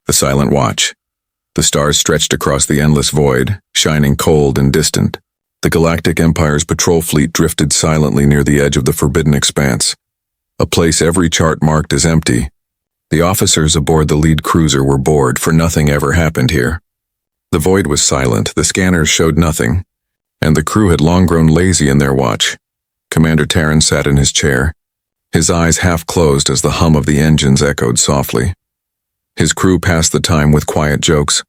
The silent watch. The stars stretched across the endless void, shining cold and distant. The Galactic Empire's patrol fleet drifted silently near the edge of the forbidden expanse, a place every chart marked as empty. The officers aboard the lead cruiser were bored, for nothing ever happened here. The void was silent, the scanners showed nothing, and the crew had long grown lazy in their watch. Commander Terran sat in his chair, his eyes half closed as the hum of the engines echoed softly. His crew passed the time with quiet jokes,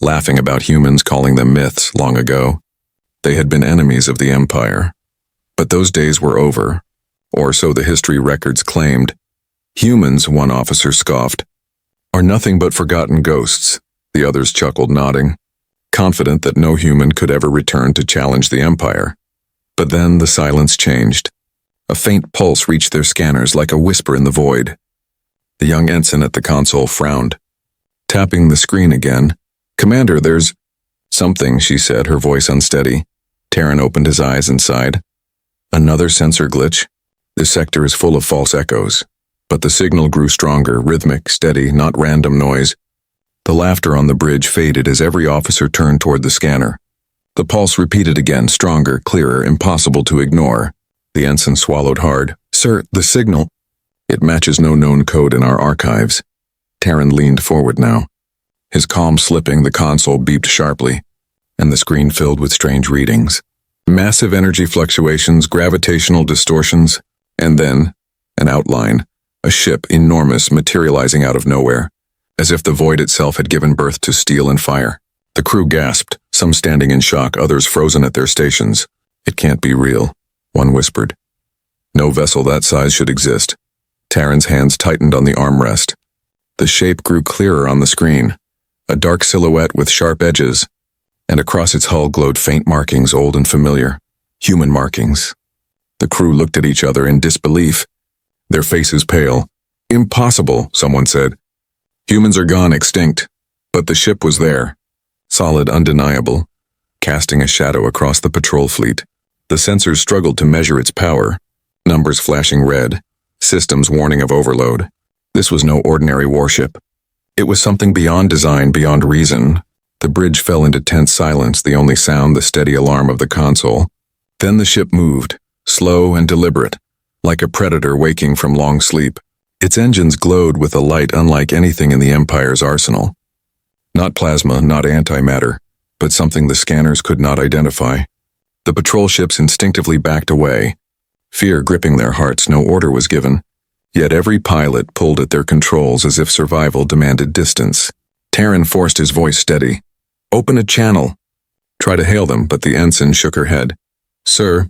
laughing about humans, calling them myths long ago. They had been enemies of the Empire. But those days were over, or so the history records claimed. Humans, one officer scoffed, are nothing but forgotten ghosts. The others chuckled, nodding, confident that no human could ever return to challenge the Empire. But then the silence changed. A faint pulse reached their scanners like a whisper in the void. The young ensign at the console frowned. Tapping the screen again, "Commander, there's..." "Something," she said, her voice unsteady. Terran opened his eyes and sighed. "Another sensor glitch? This sector is full of false echoes." But the signal grew stronger, rhythmic, steady, not random noise. The laughter on the bridge faded as every officer turned toward the scanner. The pulse repeated again, stronger, clearer, impossible to ignore. The ensign swallowed hard. "Sir, the signal..." "It matches no known code in our archives." Terran leaned forward now. His calm slipping, the console beeped sharply, and the screen filled with strange readings. Massive energy fluctuations, gravitational distortions, and then an outline, a ship enormous materializing out of nowhere, as if the void itself had given birth to steel and fire. The crew gasped, some standing in shock, others frozen at their stations. "It can't be real," one whispered. "No vessel that size should exist." Terran's hands tightened on the armrest. The shape grew clearer on the screen, a dark silhouette with sharp edges, and across its hull glowed faint markings, old and familiar. Human markings. The crew looked at each other in disbelief, their faces pale. "Impossible," someone said. "Humans are gone, extinct." But the ship was there, solid, undeniable, casting a shadow across the patrol fleet. The sensors struggled to measure its power, numbers flashing red, systems warning of overload. This was no ordinary warship. It was something beyond design, beyond reason. The bridge fell into tense silence, the only sound the steady alarm of the console. Then the ship moved, slow and deliberate, like a predator waking from long sleep. Its engines glowed with a light unlike anything in the Empire's arsenal. Not plasma, not antimatter, but something the scanners could not identify. The patrol ships instinctively backed away, fear gripping their hearts. No order was given, yet every pilot pulled at their controls as if survival demanded distance. Terran forced his voice steady. "Open a channel." "Try to hail them," but the ensign shook her head. "Sir,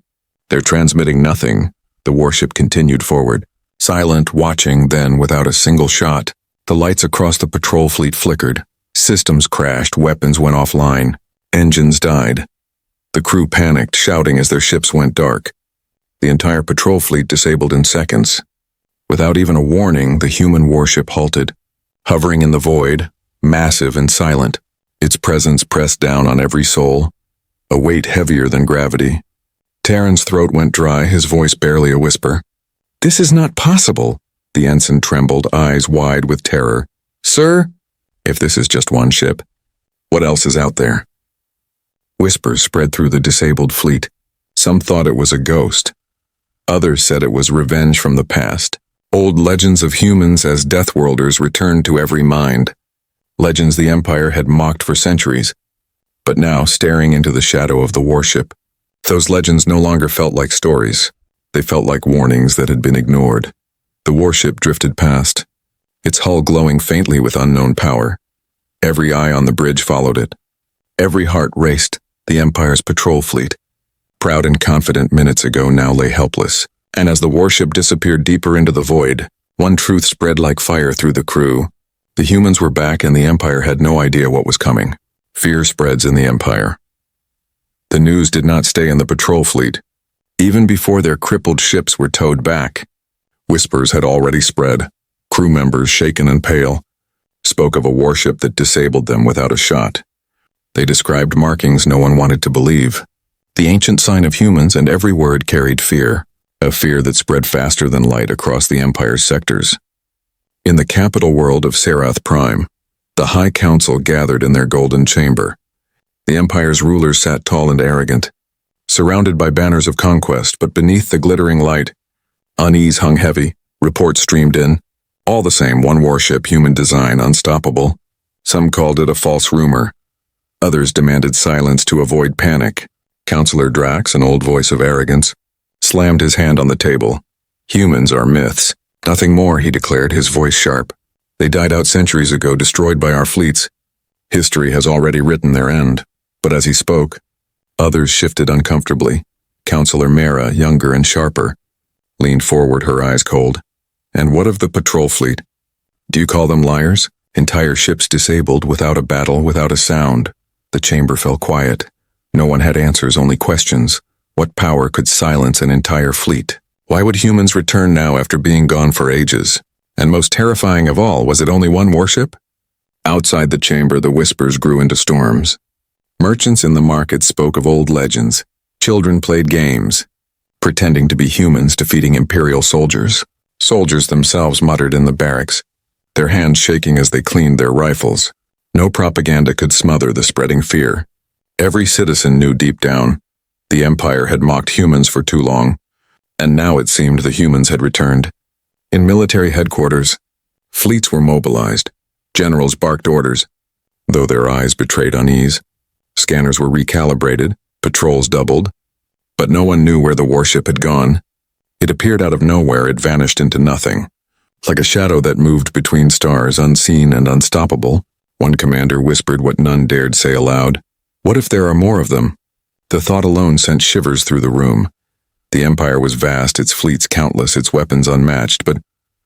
they're transmitting nothing." The warship continued forward, silent, watching, then without a single shot. The lights across the patrol fleet flickered. Systems crashed, weapons went offline, engines died. The crew panicked, shouting as their ships went dark. The entire patrol fleet disabled in seconds. Without even a warning, the human warship halted, hovering in the void, massive and silent. Its presence pressed down on every soul, a weight heavier than gravity. Terran's throat went dry, his voice barely a whisper. "This is not possible." The ensign trembled, eyes wide with terror. "Sir?" "If this is just one ship, what else is out there?" Whispers spread through the disabled fleet. Some thought it was a ghost. Others said it was revenge from the past. Old legends of humans as deathworlders returned to every mind. Legends the Empire had mocked for centuries, but now staring into the shadow of the warship. Those legends no longer felt like stories. They felt like warnings that had been ignored. The warship drifted past, its hull glowing faintly with unknown power. Every eye on the bridge followed it. Every heart raced. The Empire's patrol fleet, proud and confident minutes ago, now lay helpless. And as the warship disappeared deeper into the void, one truth spread like fire through the crew. The humans were back and the Empire had no idea what was coming. Fear spreads in the Empire. The news did not stay in the patrol fleet. Even before their crippled ships were towed back, whispers had already spread. Crew members, shaken and pale, spoke of a warship that disabled them without a shot. They described markings no one wanted to believe. The ancient sign of humans, and every word carried fear. A fear that spread faster than light across the Empire's sectors. In the capital world of Serath Prime, the High Council gathered in their golden chamber. The Empire's rulers sat tall and arrogant, surrounded by banners of conquest, but beneath the glittering light, unease hung heavy, reports streamed in. All the same, one warship, human design, unstoppable. Some called it a false rumor. Others demanded silence to avoid panic. Counselor Drax, an old voice of arrogance, slammed his hand on the table. Humans are myths. Nothing more, he declared, his voice sharp. They died out centuries ago, destroyed by our fleets. History has already written their end. But as he spoke, others shifted uncomfortably. Counselor Mara, younger and sharper, leaned forward, her eyes cold. And what of the patrol fleet? Do you call them liars? Entire ships disabled, without a battle, without a sound. The chamber fell quiet. No one had answers, only questions. What power could silence an entire fleet? Why would humans return now after being gone for ages? And most terrifying of all, was it only one warship? Outside the chamber, the whispers grew into storms. Merchants in the market spoke of old legends. Children played games, pretending to be humans defeating Imperial soldiers. Soldiers themselves muttered in the barracks, their hands shaking as they cleaned their rifles. No propaganda could smother the spreading fear. Every citizen knew deep down, the Empire had mocked humans for too long, and now it seemed the humans had returned. In military headquarters, fleets were mobilized. Generals barked orders, though their eyes betrayed unease. Scanners were recalibrated, patrols doubled, but no one knew where the warship had gone. It appeared out of nowhere, it vanished into nothing. Like a shadow that moved between stars, unseen and unstoppable, one commander whispered what none dared say aloud. What if there are more of them? The thought alone sent shivers through the room. The Empire was vast, its fleets countless, its weapons unmatched, but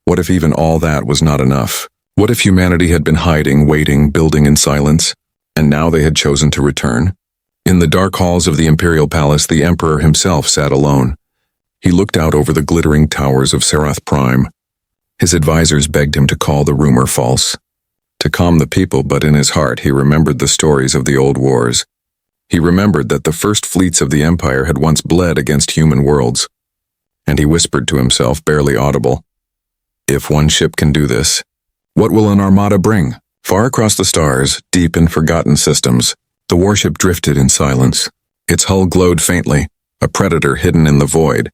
what if even all that was not enough? What if humanity had been hiding, waiting, building in silence, and now they had chosen to return? In the dark halls of the Imperial Palace, the Emperor himself sat alone. He looked out over the glittering towers of Serath Prime. His advisors begged him to call the rumor false, to calm the people, but in his heart he remembered the stories of the old wars. He remembered that the first fleets of the Empire had once bled against human worlds, and he whispered to himself, barely audible, "If one ship can do this, what will an armada bring?" Far across the stars, deep in forgotten systems, the warship drifted in silence. Its hull glowed faintly, a predator hidden in the void.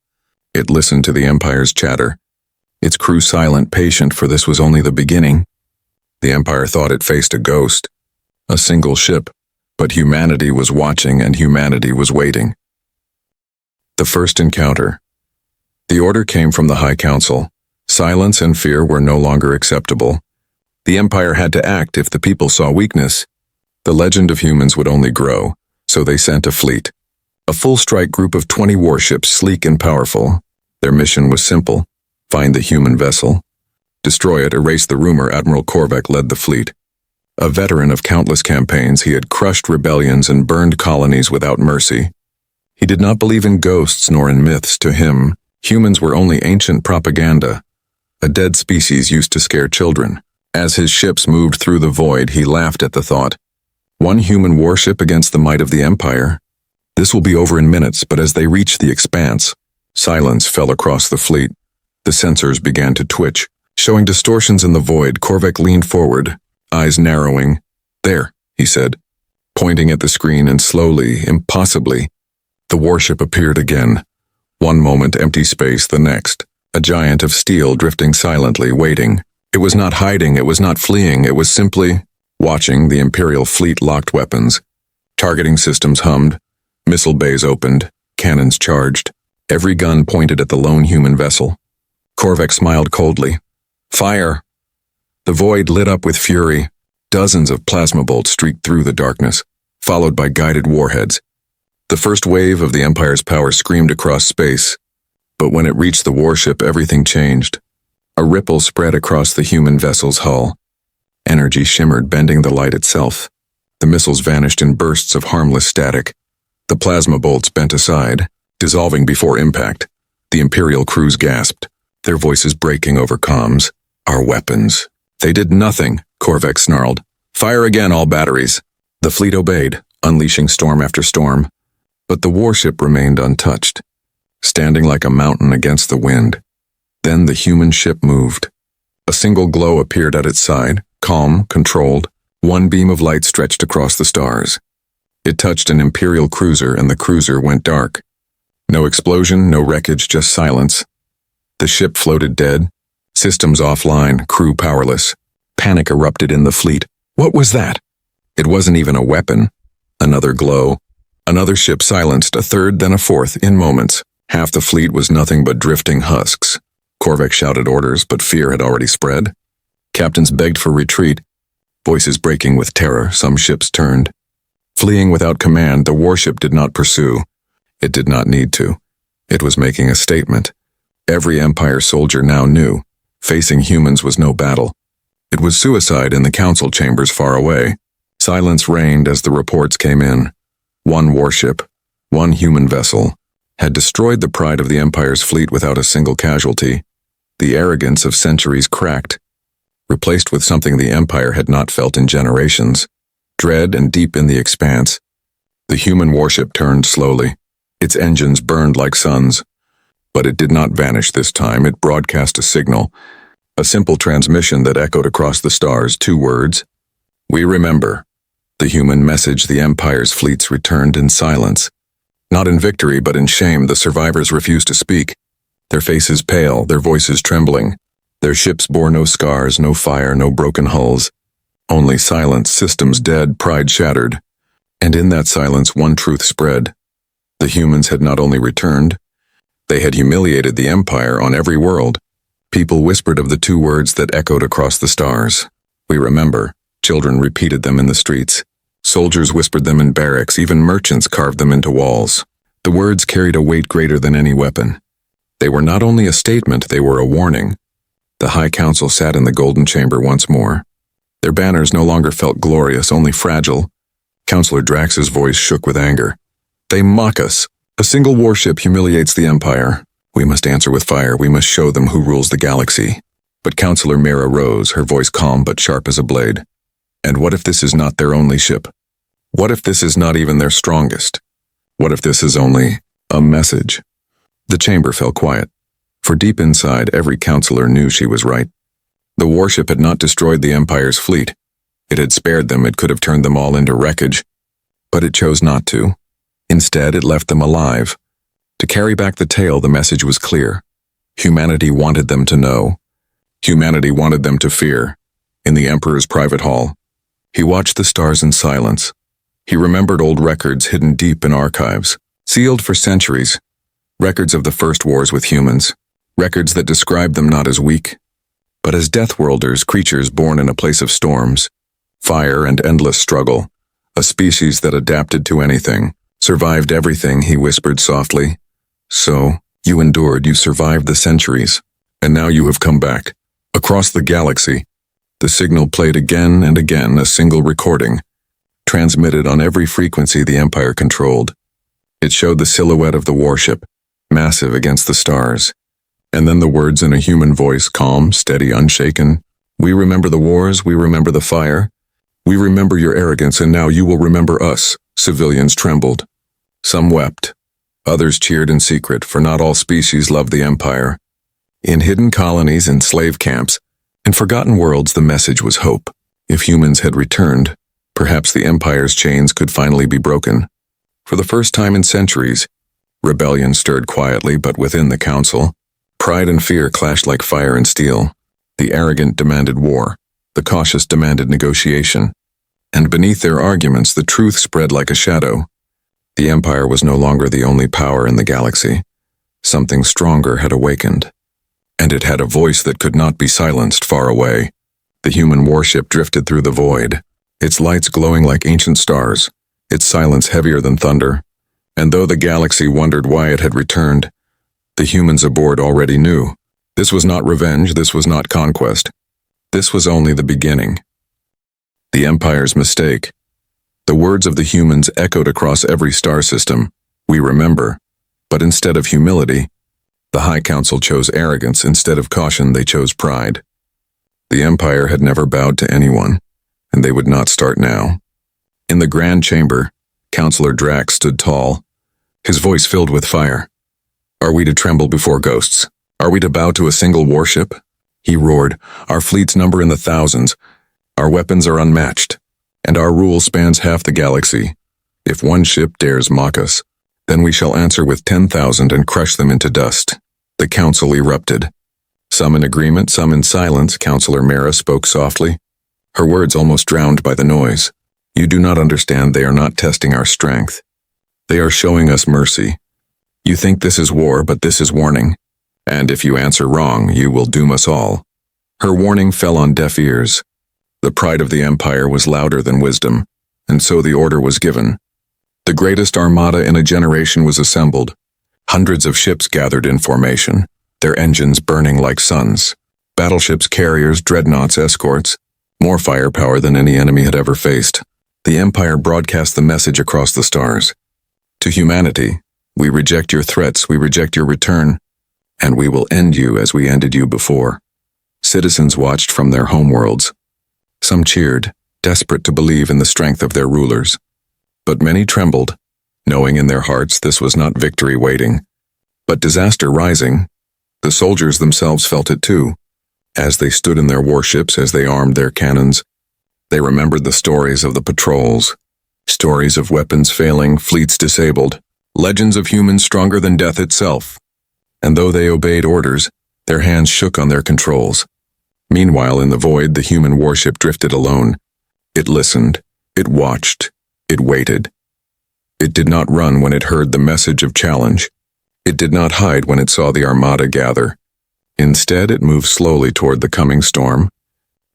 It listened to the Empire's chatter, its crew silent, patient, for this was only the beginning. The Empire thought it faced a ghost, a single ship, but humanity was watching and humanity was waiting. The first encounter. The order came from the High Council. Silence and fear were no longer acceptable. The Empire had to act if the people saw weakness. The legend of humans would only grow, so they sent a fleet. A full-strike group of 20 warships, sleek and powerful. Their mission was simple: find the human vessel, destroy it, erase the rumor. Admiral Korvac led the fleet. A veteran of countless campaigns, he had crushed rebellions and burned colonies without mercy. He did not believe in ghosts nor in myths. To him, humans were only ancient propaganda, a dead species used to scare children. As his ships moved through the void, he laughed at the thought. One human warship against the might of the Empire? This will be over in minutes, but as they reached the expanse, silence fell across the fleet. The sensors began to twitch, showing distortions in the void. Korvac leaned forward, eyes narrowing. "There," he said, pointing at the screen, and slowly, impossibly, the warship appeared again. One moment empty space, the next, a giant of steel drifting silently, waiting. It was not hiding, it was not fleeing, it was simply watching. The Imperial fleet locked weapons. Targeting systems hummed, missile bays opened, cannons charged. Every gun pointed at the lone human vessel. Korvac smiled coldly. "Fire!" The void lit up with fury. Dozens of plasma bolts streaked through the darkness, followed by guided warheads. The first wave of the Empire's power screamed across space, but when it reached the warship, everything changed. A ripple spread across the human vessel's hull. Energy shimmered, bending the light itself. The missiles vanished in bursts of harmless static. The plasma bolts bent aside, dissolving before impact. The Imperial crews gasped, their voices breaking over comms. "Our weapons." "They did nothing," Korvac snarled. "Fire again, all batteries." The fleet obeyed, unleashing storm after storm. But the warship remained untouched, standing like a mountain against the wind. Then the human ship moved. A single glow appeared at its side, calm, controlled, One beam of light stretched across the stars. It touched an Imperial cruiser and the cruiser went dark. No explosion, no wreckage, just silence. The ship floated dead. Systems offline, crew powerless. Panic erupted in the fleet. What was that? It wasn't even a weapon. Another glow. Another ship silenced, a third, then a fourth, in moments. Half the fleet was nothing but drifting husks. Korvac shouted orders, but fear had already spread. Captains begged for retreat. Voices breaking with terror, some ships turned. Fleeing without command, the warship did not pursue. It did not need to. It was making a statement. Every Empire soldier now knew. Facing humans was no battle. It was suicide in the council chambers far away. Silence reigned as the reports came in. One warship, one human vessel, had destroyed the pride of the Empire's fleet without a single casualty. The arrogance of centuries cracked, replaced with something the Empire had not felt in generations. Dread and deep in the expanse. The human warship turned slowly. Its engines burned like suns. But it did not vanish this time. It broadcast a signal. A simple transmission that echoed across the stars, 2 words. We remember. The human message the Empire's fleets returned in silence. Not in victory, but in shame, the survivors refused to speak. Their faces pale, their voices trembling. Their ships bore no scars, no fire, no broken hulls. Only silence, systems dead, pride shattered. And in that silence, one truth spread. The humans had not only returned, they had humiliated the Empire on every world. People whispered of the 2 words that echoed across the stars. We remember. Children repeated them in the streets. Soldiers whispered them in barracks, even merchants carved them into walls. The words carried a weight greater than any weapon. They were not only a statement, they were a warning. The High Council sat in the Golden Chamber once more. Their banners no longer felt glorious, only fragile. Councillor Drax's voice shook with anger. They mock us. A single warship humiliates the Empire. We must answer with fire. We must show them who rules the galaxy. But Councillor Mira rose, her voice calm but sharp as a blade. And what if this is not their only ship? What if this is not even their strongest? What if this is only a message? The chamber fell quiet, for deep inside every councillor knew she was right. The warship had not destroyed the Empire's fleet. It had spared them, it could have turned them all into wreckage. But it chose not to. Instead, it left them alive. To carry back the tale, the message was clear. Humanity wanted them to know. Humanity wanted them to fear. In the Emperor's private hall, he watched the stars in silence. He remembered old records hidden deep in archives, sealed for centuries. Records of the first wars with humans. Records that described them not as weak, but as deathworlders, creatures born in a place of storms, fire and endless struggle. A species that adapted to anything, survived everything, he whispered softly. So, you endured, you survived the centuries, and now you have come back. Across the galaxy, the signal played again and again, a single recording, transmitted on every frequency the Empire controlled. It showed the silhouette of the warship, massive against the stars, and then the words in a human voice, calm, steady, unshaken. We remember the wars, we remember the fire. We remember your arrogance, and now you will remember us. Civilians trembled. Some wept. Others cheered in secret, for not all species loved the Empire. In hidden colonies and slave camps, in forgotten worlds, the message was hope. If humans had returned, perhaps the Empire's chains could finally be broken. For the first time in centuries, rebellion stirred quietly, but within the council, pride and fear clashed like fire and steel. The arrogant demanded war. The cautious demanded negotiation. And beneath their arguments, the truth spread like a shadow. The Empire was no longer the only power in the galaxy. Something stronger had awakened. And it had a voice that could not be silenced far away. The human warship drifted through the void, its lights glowing like ancient stars, its silence heavier than thunder. And though the galaxy wondered why it had returned, the humans aboard already knew. This was not revenge, this was not conquest. This was only the beginning. The Empire's mistake. The words of the humans echoed across every star system. We remember. But instead of humility, the High Council chose arrogance. Instead of caution, they chose pride. The Empire had never bowed to anyone, and they would not start now. In the Grand Chamber, Councillor Drax stood tall, his voice filled with fire. Are we to tremble before ghosts? Are we to bow to a single warship? He roared. Our fleets number in the thousands. Our weapons are unmatched. and our rule spans half the galaxy. If one ship dares mock us, then we shall answer with 10,000 and crush them into dust." The council erupted. Some in agreement, some in silence. Counselor Mara spoke softly, her words almost drowned by the noise. "You do not understand. They are not testing our strength. They are showing us mercy. You think this is war, but this is warning. And if you answer wrong, you will doom us all." Her warning fell on deaf ears. The pride of the Empire was louder than wisdom, and so the order was given. The greatest armada in a generation was assembled. Hundreds of ships gathered in formation, their engines burning like suns. Battleships, carriers, dreadnoughts, escorts, more firepower than any enemy had ever faced. The Empire broadcast the message across the stars. To humanity, we reject your threats, we reject your return, and we will end you as we ended you before. Citizens watched from their homeworlds. Some cheered, desperate to believe in the strength of their rulers. But many trembled, knowing in their hearts this was not victory waiting, but disaster rising. The soldiers themselves felt it too. As they stood in their warships, as they armed their cannons, they remembered the stories of the patrols, stories of weapons failing, fleets disabled, legends of humans stronger than death itself. And though they obeyed orders, their hands shook on their controls. Meanwhile, in the void, the human warship drifted alone. It listened, it watched, it waited. It did not run when it heard the message of challenge. It did not hide when it saw the armada gather. Instead, it moved slowly toward the coming storm.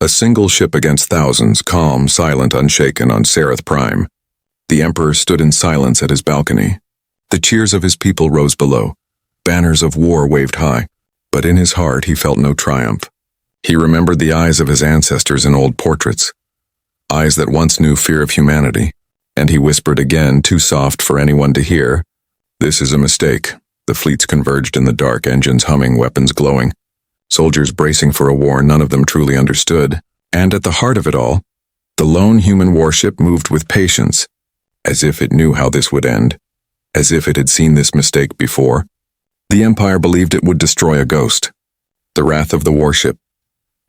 A single ship against thousands, calm, silent, unshaken on Sereth Prime. The Emperor stood in silence at his balcony. The cheers of his people rose below. Banners of war waved high, but in his heart he felt no triumph. He remembered the eyes of his ancestors in old portraits, eyes that once knew fear of humanity, and he whispered again, too soft for anyone to hear, "This is a mistake." The fleets converged in the dark, engines humming, weapons glowing. Soldiers bracing for a war none of them truly understood. And at the heart of it all, the lone human warship moved with patience, as if it knew how this would end, as if it had seen this mistake before. The Empire believed it would destroy a ghost. The wrath of the warship.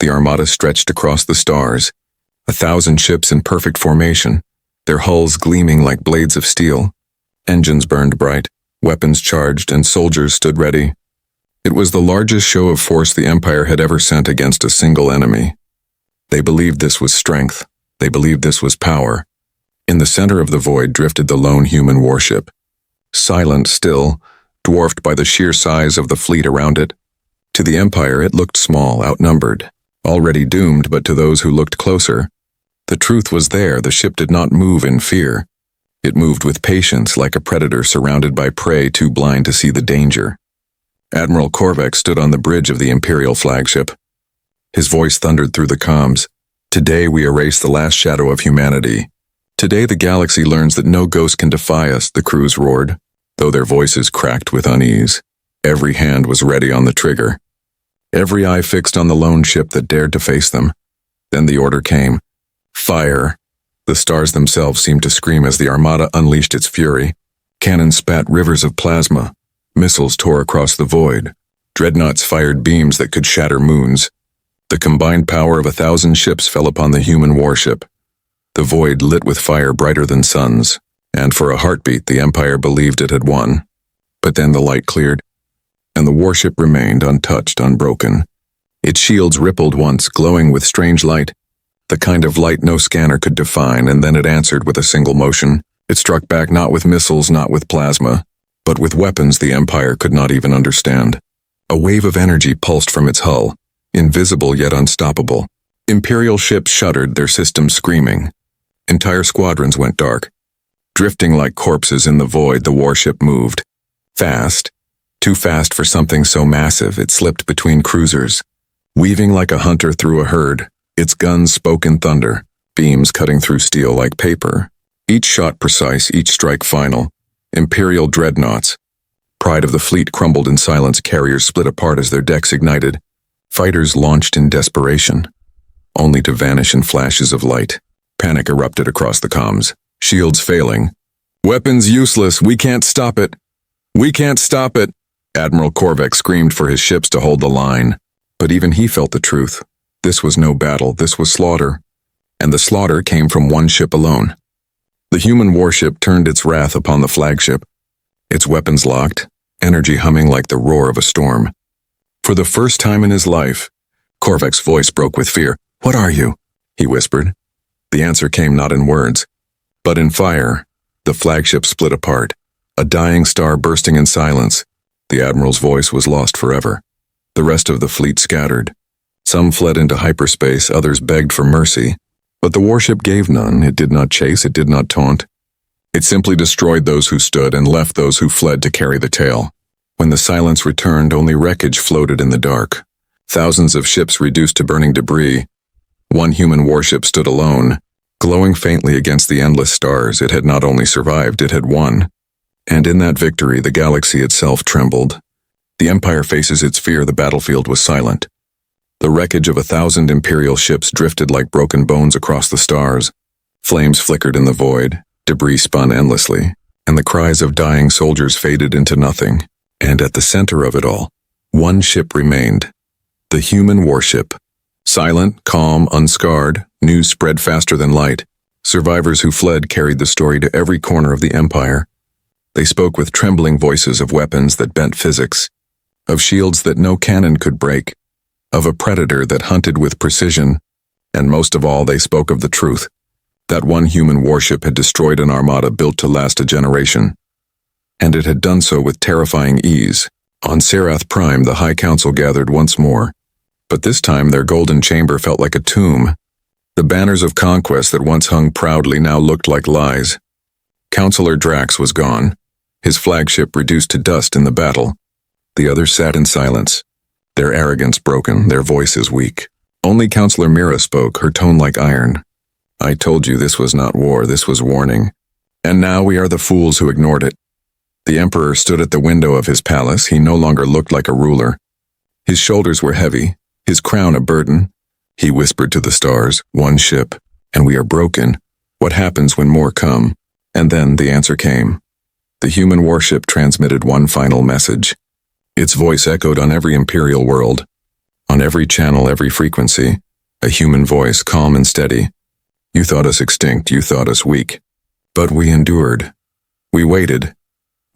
The armada stretched across the stars, 1,000 ships in perfect formation, their hulls gleaming like blades of steel. Engines burned bright, weapons charged, and soldiers stood ready. It was the largest show of force the Empire had ever sent against a single enemy. They believed this was strength. They believed this was power. In the center of the void drifted the lone human warship. Silent, still, dwarfed by the sheer size of the fleet around it. To the Empire it looked small, outnumbered, already doomed, but to those who looked closer, the truth was there. The ship did not move in fear. It moved with patience, like a predator surrounded by prey too blind to see the danger. Admiral Korvac stood on the bridge of the Imperial flagship. His voice thundered through the comms. "Today we erase the last shadow of humanity. Today the galaxy learns that no ghost can defy us," the crews roared, though their voices cracked with unease. Every hand was ready on the trigger. Every eye fixed on the lone ship that dared to face them. Then the order came. Fire! The stars themselves seemed to scream as the armada unleashed its fury. Cannons spat rivers of plasma. Missiles tore across the void. Dreadnoughts fired beams that could shatter moons. The combined power of 1,000 ships fell upon the human warship. The void lit with fire brighter than suns, and for a heartbeat the Empire believed it had won. But then the light cleared, and the warship remained untouched, unbroken. Its shields rippled once, glowing with strange light, the kind of light no scanner could define, and then it answered with a single motion. It struck back not with missiles, not with plasma, but with weapons the Empire could not even understand. A wave of energy pulsed from its hull, invisible yet unstoppable. Imperial ships shuddered, their systems screaming. Entire squadrons went dark. Drifting like corpses in the void, the warship moved. Fast. Too fast for something so massive, it slipped between cruisers. Weaving like a hunter through a herd, its guns spoke in thunder, beams cutting through steel like paper. Each shot precise, each strike final. Imperial dreadnoughts. Pride of the fleet crumbled in silence, carriers split apart as their decks ignited. Fighters launched in desperation, only to vanish in flashes of light. Panic erupted across the comms. Shields failing. "Weapons useless, we can't stop it! We can't stop it!" Admiral Korvac screamed for his ships to hold the line. But even he felt the truth. This was no battle, this was slaughter. and the slaughter came from one ship alone. The human warship turned its wrath upon the flagship, its weapons locked, energy humming like the roar of a storm. For the first time in his life, Korvac's voice broke with fear. "What are you?" he whispered. The answer came not in words, but in fire. The flagship split apart, a dying star bursting in silence. The admiral's voice was lost forever. The rest of the fleet scattered. Some fled into hyperspace, others begged for mercy. But the warship gave none. It did not chase, it did not taunt. It simply destroyed those who stood and left those who fled to carry the tale. When the silence returned, only wreckage floated in the dark. Thousands of ships reduced to burning debris. One human warship stood alone, glowing faintly against the endless stars. It had not only survived, it had won. And in that victory, the galaxy itself trembled. The Empire faces its fear. The battlefield was silent. The wreckage of 1,000 Imperial ships drifted like broken bones across the stars. Flames flickered in the void, debris spun endlessly, and the cries of dying soldiers faded into nothing. And at the center of it all, one ship remained. The human warship. Silent, calm, unscarred, news spread faster than light. Survivors who fled carried the story to every corner of the Empire. They spoke with trembling voices of weapons that bent physics, of shields that no cannon could break, of a predator that hunted with precision, and most of all they spoke of the truth, that one human warship had destroyed an armada built to last a generation. And it had done so with terrifying ease. On Serath Prime, the High Council gathered once more, but this time their golden chamber felt like a tomb. The banners of conquest that once hung proudly now looked like lies. Counselor Drax was gone, his flagship reduced to dust in the battle. The others sat in silence, their arrogance broken, their voices weak. Only Counselor Mira spoke, her tone like iron. "I told you this was not war, this was warning. And now we are the fools who ignored it." The Emperor stood at the window of his palace. He no longer looked like a ruler. His shoulders were heavy, his crown a burden. He whispered to the stars, "One ship, and we are broken. What happens when more come?" And then the answer came. The human warship transmitted one final message. Its voice echoed on every Imperial world. On every channel, every frequency, a human voice, calm and steady. "You thought us extinct, you thought us weak. But we endured. We waited.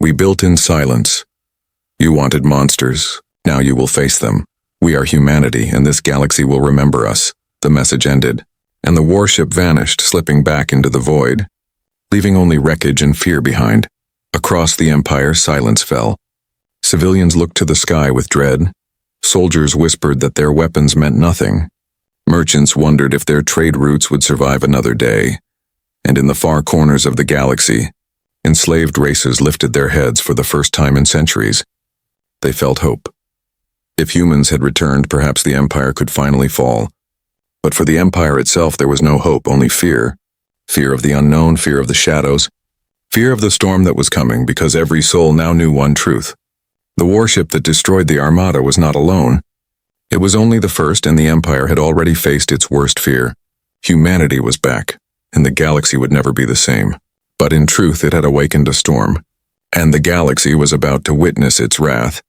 We built in silence. You wanted monsters. Now you will face them. We are humanity, and this galaxy will remember us." The message ended, and the warship vanished, slipping back into the void, leaving only wreckage and fear behind. Across the Empire, silence fell. Civilians looked to the sky with dread. Soldiers whispered that their weapons meant nothing. Merchants wondered if their trade routes would survive another day. And in the far corners of the galaxy, enslaved races lifted their heads for the first time in centuries. They felt hope. If humans had returned, perhaps the Empire could finally fall. But for the Empire itself, there was no hope, only fear. Fear of the unknown, fear of the shadows, fear of the storm that was coming, because every soul now knew one truth. The warship that destroyed the Armada was not alone. It was only the first, and the Empire had already faced its worst fear. Humanity was back, and the galaxy would never be the same. But in truth, it had awakened a storm, and the galaxy was about to witness its wrath.